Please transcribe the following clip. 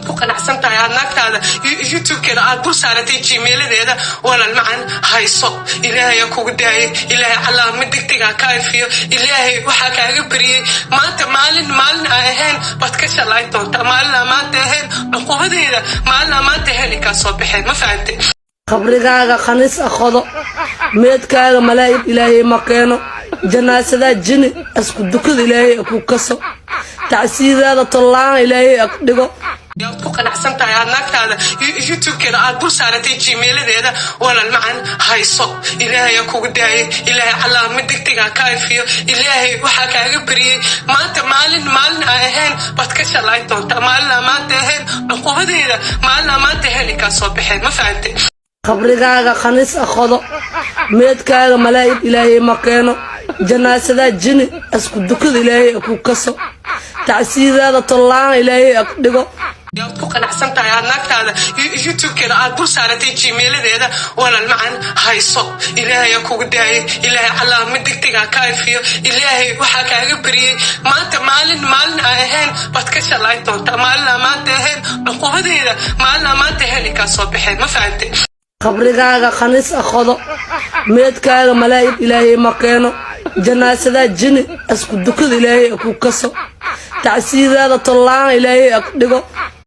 ku qanacsan tahay naagtaada youtube-keeda aad dul saaratay gmail-deeda walaal macaan hayso ilaahay kugu daayay ilaahay calaamad degdega ka ifiyo ilaahay waxa kaaga bariyay maanta maalin ay ahayn bad ka shalay doonta maalin maanta ahayn cuqubadeeda maalin maanta heli ka soo baxay ma fahamtay qabrigaaga khanis akhado meedkaaga malaa'ik ilaahay ma keeno janaasada jini asku dukada ilaahay ku kaso tacsiidaada tallaan ilaahay dhigo ku qanacsan tahay naagtaada youtube-keeda aad dul saaratay gmail-deeda walaal macaan hayso ilaahay kugu daayay ilaahay calaamad degdega ka ifiyo ilaahay waxa kaaga bariyay maanta maalin ay ahayn bad ka shalay doonta maalin maanta ahayn cuqubadeeda maalin maanta heli ka soo baxay ma fahamtay qabrigaaga khanis akhado meedkaaga malaa'ik ilaahay ma keeno janaasada jini asku dukada ilaahay ku kaso tacsiidaada tallaan ilaahay dhigo ku qanacsan tahay naagtaada youtube-keeda aad dul saaratay gmail-deeda walaal macaan hayso ilaahay kugu daayay ilaahay calaamad degdega ka ifiyo ilaahay waxa kaaga bariyay maanta maalin ay ahayn bad ka shalay doonta maalin maanta ahayn cuqubadeeda maalin maanta heli ka soo baxay ma fahamtay qabrigaaga khanis akhado meedkaaga malaa'ik ilaahay ma keeno janaasada jini asku dukada ilaahay ku kaso tacsiidaada tallaan ilaahay dhigo